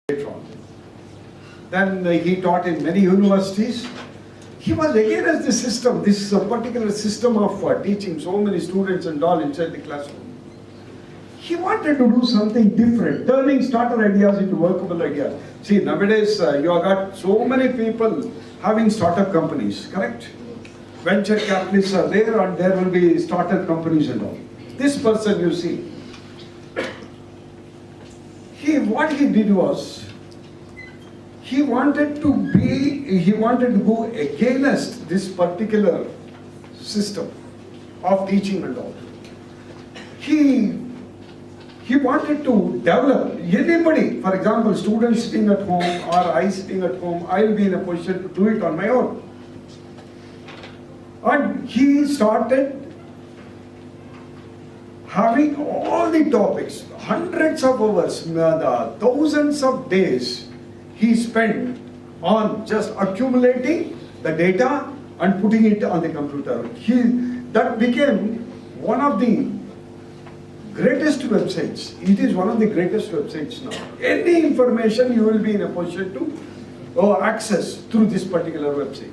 later on. Then he taught in many universities. He was against the system, this particular system of teaching so many students and all inside the classroom. He wanted to do something different, turning starter ideas into workable ideas. See, nowadays you have got so many people having startup companies, correct? Venture capitalists are there and there will be startup companies and all. This person you see, what he did was, he wanted to go against this particular system of teaching and all. He wanted to develop anybody, for example, students sitting at home or I sitting at home, I will be in a position to do it on my own. And he started having all the topics, hundreds of hours, thousands of days he spent on just accumulating the data and putting it on the computer. That became one of the greatest websites. It is one of the greatest websites now. Any information you will be in a position to access through this particular website.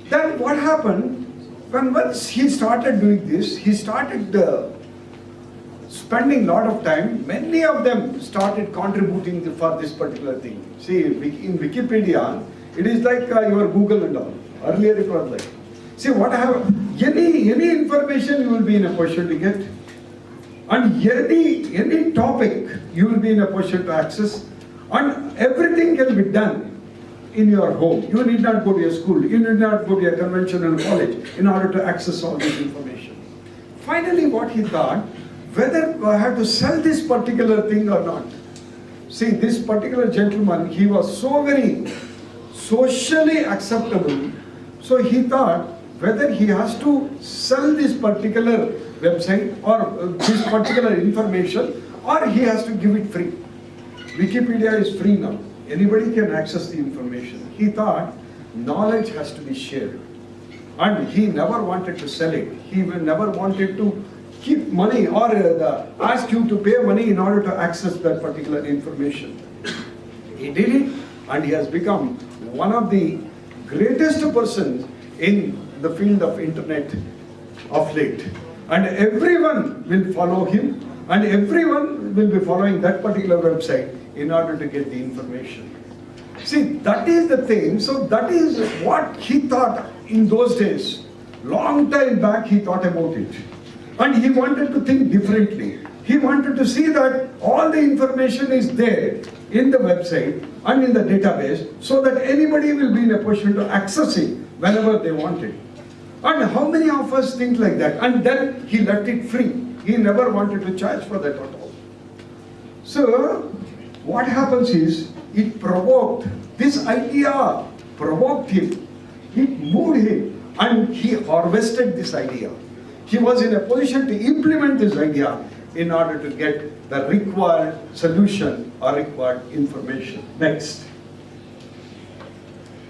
Then what happened, once he started doing this, he started spending a lot of time. Many of them started contributing for this particular thing. See, in Wikipedia, it is like your Google and all. Earlier it was like, see what happened, any information you will be in a position to get, and any topic you will be in a position to access, and everything can be done in your home. You need not go to a school, you need not go to a conventional college in order to access all this information. Finally, what he thought, whether I have to sell this particular thing or not. See, this particular gentleman, he was so very socially acceptable, so he thought whether he has to sell this particular website or this particular information, or he has to give it free. Wikipedia is free now. Anybody can access the information. He thought knowledge has to be shared. And he never wanted to sell it. He never wanted to keep money or ask you to pay money in order to access that particular information. He did it, and he has become one of the greatest persons in the field of internet of late. And everyone will follow him, and everyone will be following that particular website in order to get the information. See, that is the thing. So that is what he thought in those days. Long time back he thought about it. And he wanted to think differently. He wanted to see that all the information is there in the website and in the database, so that anybody will be in a position to access it whenever they want it. And how many of us think like that? And then he left it free. He never wanted to charge for that at all. So what happens is, it provoked, this idea provoked him, it moved him, and he harvested this idea. He was in a position to implement this idea in order to get the required solution or required information. Next.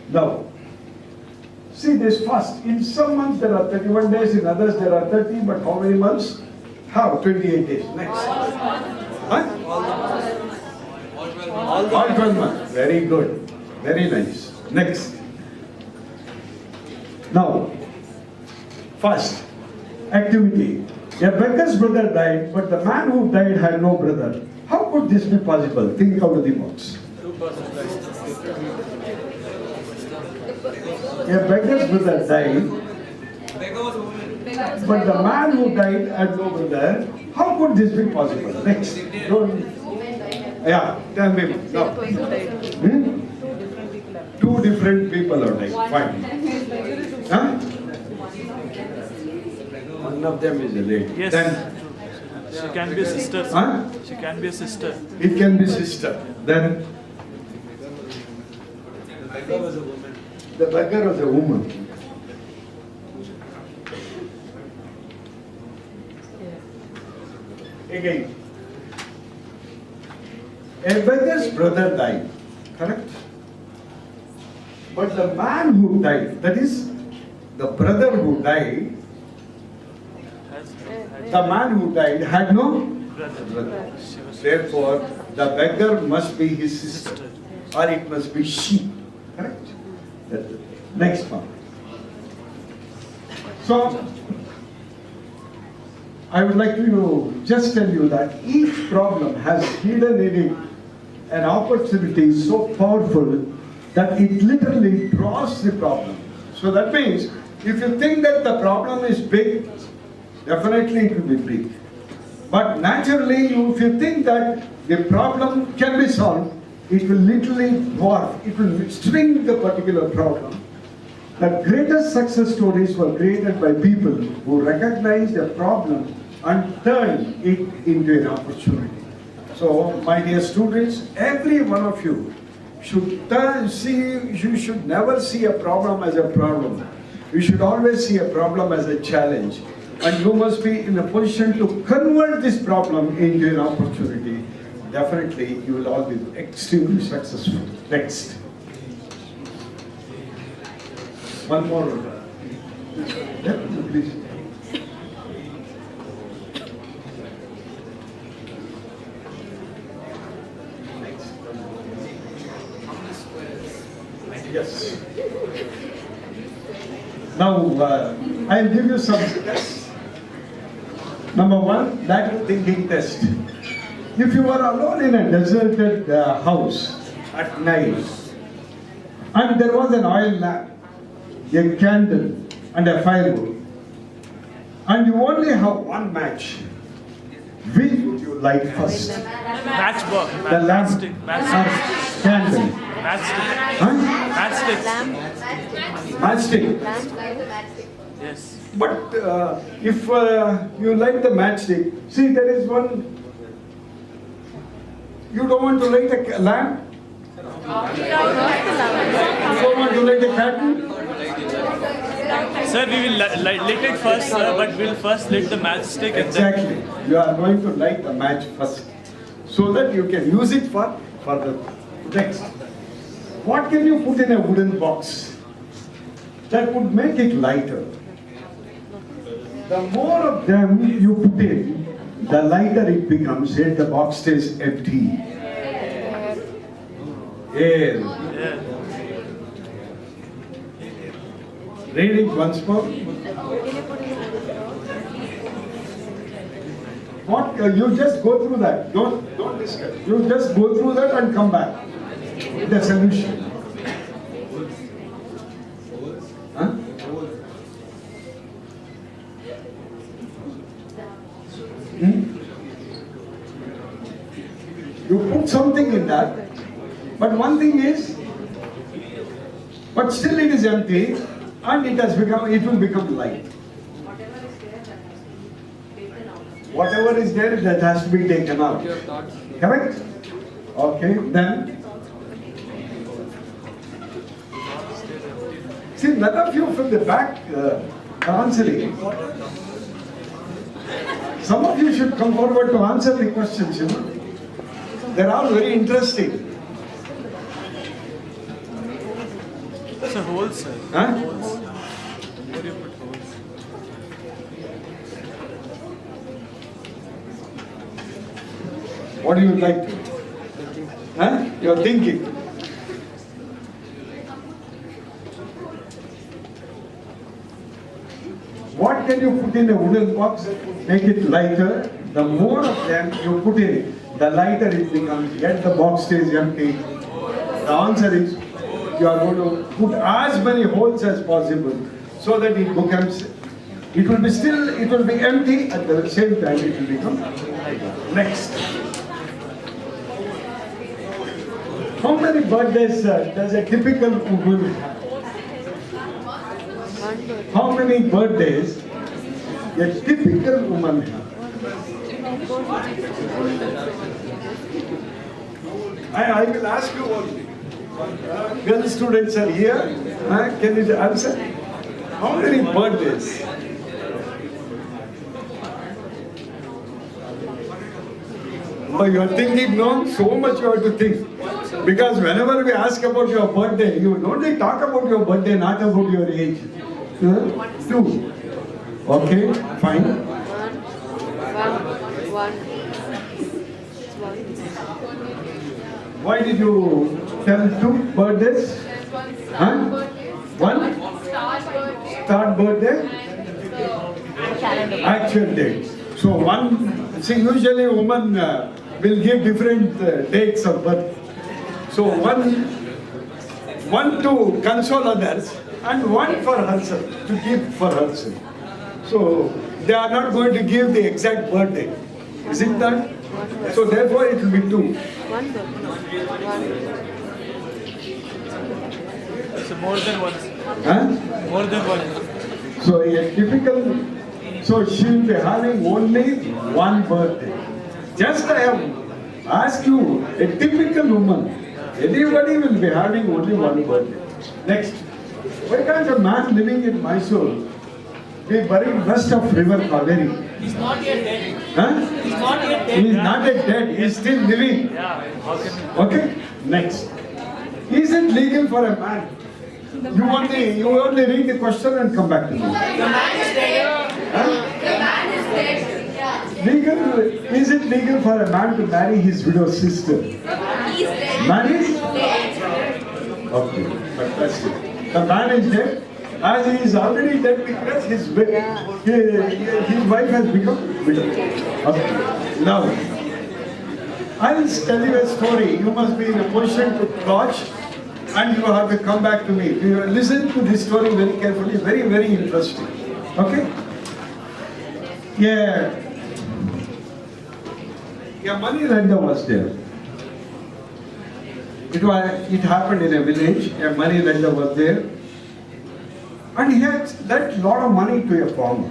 Now, see this first. In some months there are 31 days, in others there are 30, but how many months? How? 28 days. Next. Huh? All 12 months. Very good. Very nice. Next. Now, first, activity. A beggar's brother died, but the man who died had no brother. How could this be possible? Think out of the box. A beggar's brother died, but the man who died had no brother. How could this be possible? Next. Yeah, tell me. No. Two different people are died. Fine. Huh? One of them is a lady. Yes. Then, she can be a sister. Huh? She can be a sister. It can be sister. Then the beggar was a woman. Again, a beggar's brother died, correct? But the man who died, that is, the brother who died, the man who died had no brother. Therefore, the beggar must be his sister, or it must be she. Correct? That's it. Next one. So, I would like to just tell you that each problem has hidden in it an opportunity so powerful that it literally draws the problem. So that means, if you think that the problem is big, definitely it will be big. But naturally, if you think that the problem can be solved, it will literally dwarf, it will string the particular problem. The greatest success stories were created by people who recognized a problem and turned it into an opportunity. So, my dear students, every one of you should you should never see a problem as a problem. You should always see a problem as a challenge. And you must be in a position to convert this problem into an opportunity. Definitely, you will all be extremely successful. Next. One more. Yeah, please. Yes. Now, I'll give you some tests. Number one, lateral thinking test. If you are alone in a deserted house at night, and there was an oil lamp, a candle, and a firewood, and you only have one match, which would you light first? Matchbox. The lamp or candle? Matchstick. Huh? Matchstick. Matchstick. Yes. But if you light the matchstick, see there is one, you don't want to light a lamp? You don't want to light a candle? Sir, we will light it first, sir, but we'll first lit the matchstick and Exactly. You are going to light the match first, so that you can use it for the next. What can you put in a wooden box that would make it lighter? The more of them you put in, the lighter it becomes, yet the box stays empty. Air. Yeah. Read it once more. What? You just go through that. Don't discuss. You just go through that and come back with the solution. Huh? You put something in that, but one thing is, but still it is empty, and it will become light. Whatever is there, that has to be taken out. Correct? Okay, then. See, none of you from the back are answering. Some of you should come forward to answer the questions, you know. They're all very interesting. Sir, holes, sir. Huh? Holes. Where do you put holes? What do you like to? Huh? You're thinking. What can you put in a wooden box that would make it lighter? The more of them you put in it, the lighter it becomes, yet the box stays empty. The answer is, you are going to put as many holes as possible so that it becomes, it will be empty, at the same time it will become lighter. Next. How many birthdays does a typical woman have? How many birthdays a typical woman has? I will ask you one. Girl students are here. Can you answer? How many birthdays? Oh, you are thinking, no? So much you have to think. Because whenever we ask about your birthday, you only talk about your birthday, not about your age. 2. Okay, fine. Why did you tell 2 birthdays? Huh? One? Start birthday? Actual date. So one, see usually a woman will give different dates of birth. So one to console others and one for herself, to give for herself. So they are not going to give the exact birthday. Isn't that? So therefore it will be 2. So more than one. Huh? More than one. So a typical, so she will be having only 1 birthday. Just I have asked you, a typical woman, anybody will be having only 1 birthday. Next, why can't a man living in Mysore be buried west of river Kaveri? He's not yet dead. Huh? He's not yet dead. He is not yet dead, he is still living. Yeah. How can Okay, next. Is it legal for a man? You only read the question and come back to me. The man is dead. Huh? Legal, is it legal for a man to marry his widow's sister? Man is? Okay, fantastic. The man is dead. As he is already dead because his wife has become widow. Okay. Now, I'll tell you a story. You must be in a position to watch and you have to come back to me. You listen to this story very carefully, very, very interesting. Okay? Yeah. A money lender was there. It happened in a village. A money lender was there. And he had lent a lot of money to a farmer.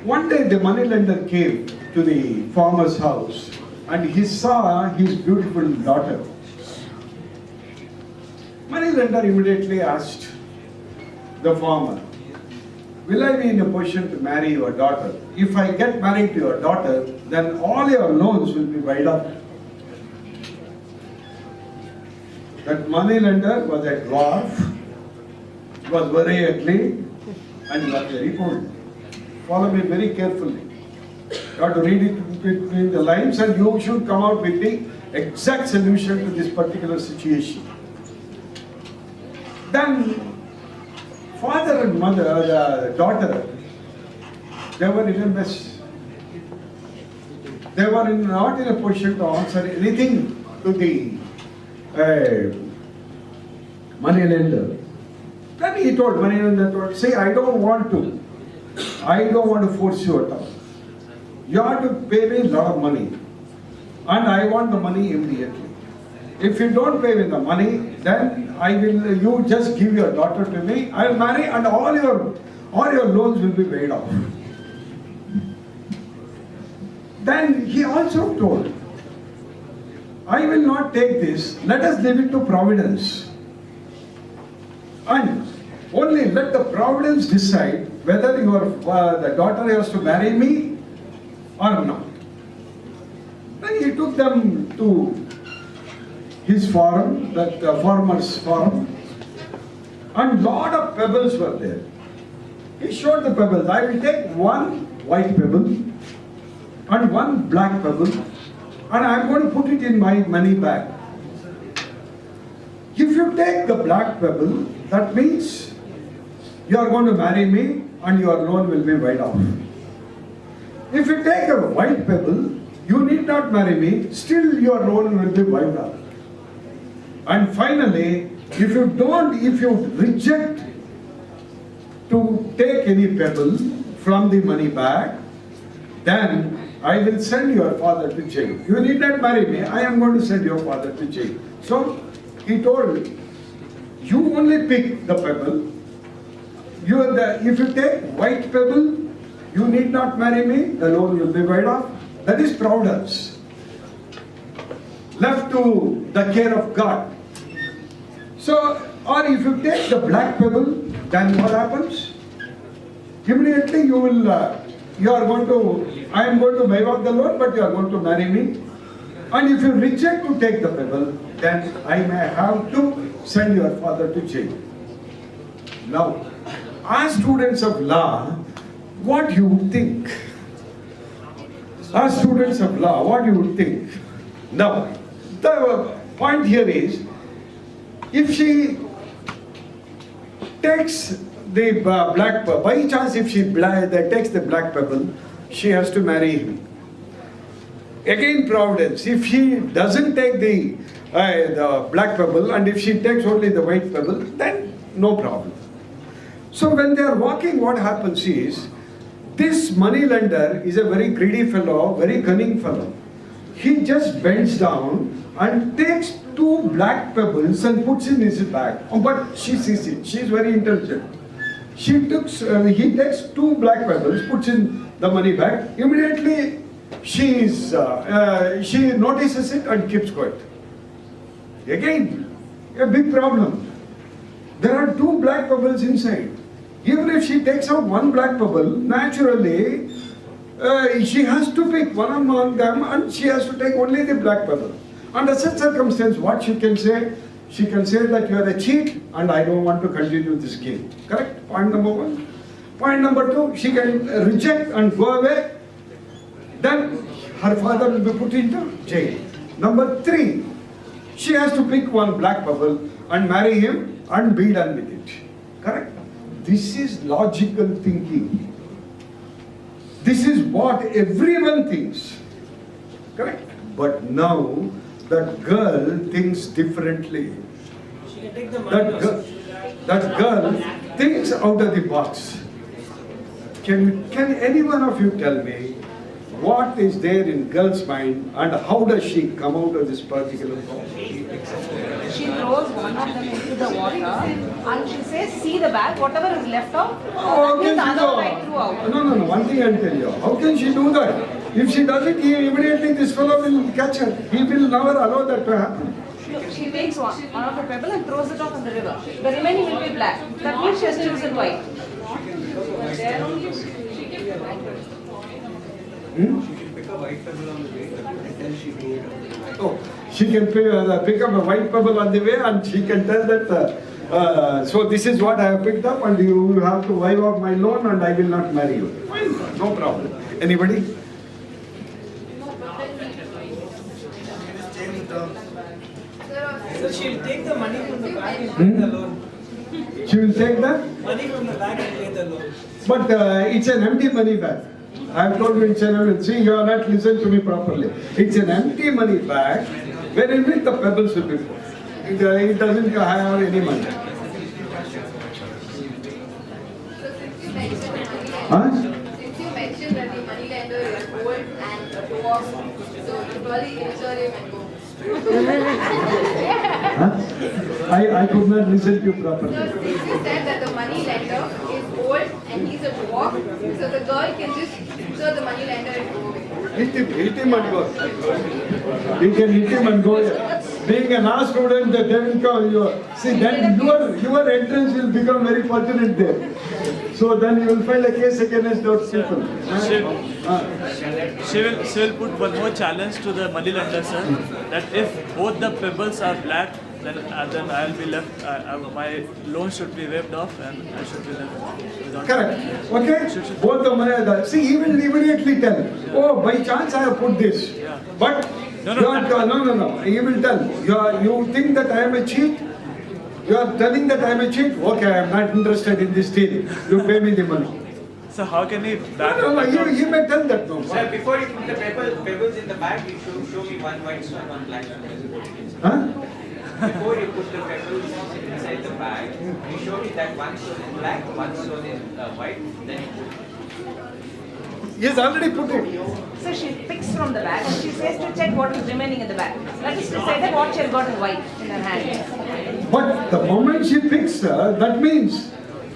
One day the money lender came to the farmer's house and he saw his beautiful daughter. Money lender immediately asked the farmer, will I be in a position to marry your daughter? If I get married to your daughter, then all your loans will be wiped up. That money lender was a dwarf, was very ugly, and he was very old. Follow me very carefully. You have to read it between the lines and you should come out with the exact solution to this particular situation. Then, father and mother, the daughter, they were in a mess. They were not in a position to answer anything to the money lender. Then he told, money lender, say, I don't want to force you at all. You have to pay me a lot of money. And I want the money immediately. If you don't pay me the money, then you just give your daughter to me, I will marry and all your loans will be paid off. Then he also told, I will not take this, let us leave it to Providence. And only let the Providence decide whether the daughter has to marry me or not. Then he took them to his farm, that farmer's farm, and lot of pebbles were there. He showed the pebbles. I will take 1 white pebble and 1 black pebble and I am going to put it in my money bag. If you take the black pebble, that means you are going to marry me and your loan will be wiped off. If you take a white pebble, you need not marry me, still your loan will be wiped off. And finally, if you reject to take any pebble from the money bag, then I will send your father to jail. You need not marry me, I am going to send your father to jail. So he told, you only pick the pebble. If you take white pebble, you need not marry me, the loan will be wiped off. That is Providence. Left to the care of God. So, or if you take the black pebble, then what happens? Immediately I am going to waive off the loan, but you are going to marry me. And if you reject to take the pebble, then I may have to send your father to jail. Now, as students of law, what you think? As students of law, what you would think? Now, the point here is, if she takes the black pebble, by chance if she takes the black pebble, she has to marry him. Again, providence. If she doesn't take the black pebble, and if she takes only the white pebble, then no problem. So when they are walking, what happens is, this money lender is a very greedy fellow, very cunning fellow. He just bends down and takes 2 black pebbles and puts in his bag. Oh, but she sees it. She is very intelligent. He takes 2 black pebbles, puts in the money bag. Immediately, she notices it and keeps quiet. Again, a big problem. There are 2 black pebbles inside. Even if she takes out 1 black pebble, naturally, she has to pick one among them and she has to take only the black pebble. Under such circumstance, what she can say? She can say that you are a cheat and I don't want to continue this game. Correct? Point number 1. Point number 2, she can reject and go away. Then her father will be put into jail. Number 3, she has to pick 1 black pebble and marry him and be done with it. Correct? This is logical thinking. This is what everyone thinks. Correct? But now, that girl thinks differently. She can take the money. That girl thinks out of the box. Can any one of you tell me what is there in girl's mind and how does she come out of this particular problem? She throws one of them into the water and she says, see the bag, whatever is left out, How that can means the she other do? side threw out. No, one thing I'll tell you. How can she do that? If she does it, immediately this fellow will catch her. He will never allow that to happen. She takes one of the pebble and throws it off in the river. The remaining will be black. That means she has chosen white. She can pick a white pebble on the way and then she throw it on. Oh, she can pick up a white pebble on the way and she can tell that, so this is what I have picked up and you have to wipe off my loan and I will not marry you. Fine, no problem. Anybody? So she'll take the money from the bag and pay the loan. She will take that? Money from the bag and pay the loan. But it's an empty money bag. I have told you in channel, see, you are not listening to me properly. It's an empty money bag wherein which the pebbles will be put. It doesn't have any money. Huh? Since you mentioned that the money lender is old and a dwarf, so you probably insure him and go. Huh? I could not listen to you properly. So since you said that the money lender is old and he's a dwarf, so the girl can just insure the money lender and go away. Hit him and go. You can hit him and go. Being a law student, they will call you. See, then your entrance will become very fortunate there. So then you will file a case against those people. She will put one more challenge to the money lender, sir, that if both the pebbles are black, then I'll be left, my loan should be waived off and I should be left without. Correct. Okay? Both the money, see, he will immediately tell, oh, by chance I have put this. Yeah. But, no. He will tell, you think that I am a cheat? You are telling that I am a cheat? Okay, I am not interested in this deal. You pay me the money. So how can he back He may tell that no. Sir, before you put the pebbles in the bag, you show me one white stone, one black stone. Huh? Before you put the pebbles inside the bag, you show me that one stone is black, one stone is white, then you put it. He has already put it. So she picks from the bag and she says to check what is remaining in the bag. That is to say that what she has got in white in her hand. But the moment she picks, that means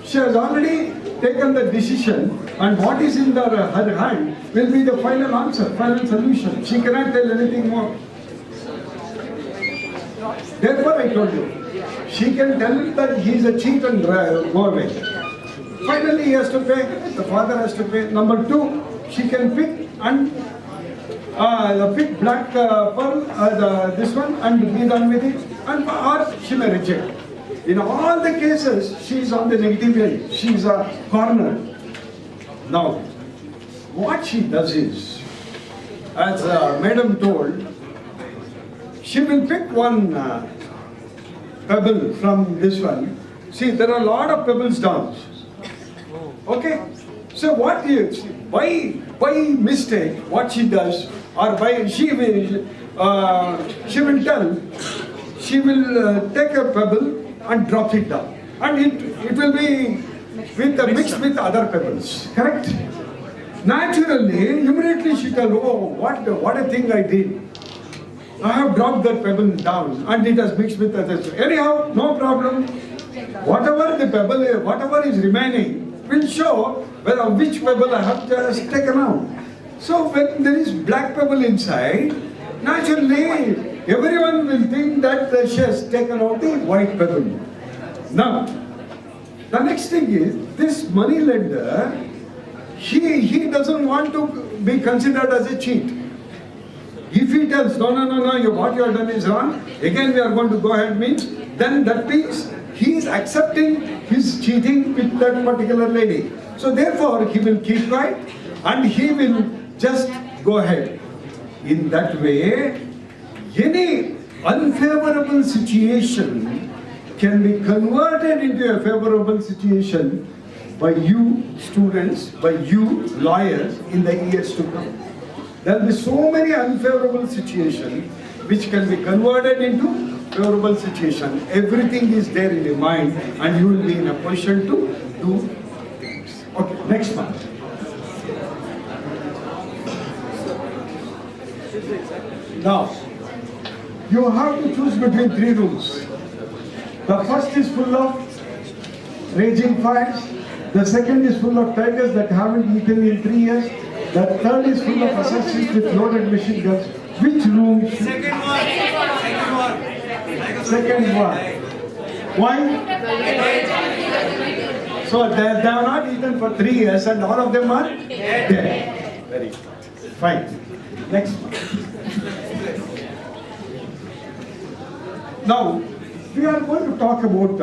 she has already taken the decision and what is in her hand will be the final answer, final solution. She cannot tell anything more. Therefore I told you, she can tell him that he is a cheat and go away. Finally he has to pay, the father has to pay. Number 2, she can pick and pick black pearl, this one, and be done with it, and or she may reject. In all the cases, she is on the negative end. She is a corner. Now, what she does is, as Madam told, she will pick one pebble from this one. See, there are a lot of pebbles down. Okay? So what is, by mistake, what she does, or by she will tell, she will take a pebble and drop it down. And it will be mixed with other pebbles. Correct? Naturally, immediately she tell, oh, what a thing I did. I have dropped that pebble down and it has mixed with others. Anyhow, no problem. Whatever the pebble is, whatever is remaining will show which pebble I have just taken out. So when there is black pebble inside, naturally everyone will think that she has taken out the white pebble. Now, the next thing is, this money lender, he doesn't want to be considered as a cheat. If he tells, no, what you have done is wrong, again we are going to go ahead means, then that means he is accepting his cheating with that particular lady. So therefore he will keep quiet and he will just go ahead. In that way, any unfavorable situation can be converted into a favorable situation by you students, by you lawyers in the years to come. There will be so many unfavorable situations which can be converted into favorable situation. Everything is there in your mind and you will be in a position to do things. Okay, next one. Now, you have to choose between three rooms. The first is full of raging fires. The second is full of tigers that haven't eaten in 3 years. The third is full of assassins with loaded machine guns. Which room? Second one. Why? So they have not eaten for 3 years and all of them are dead. Very good. Fine. Next one. Now, we are going to talk about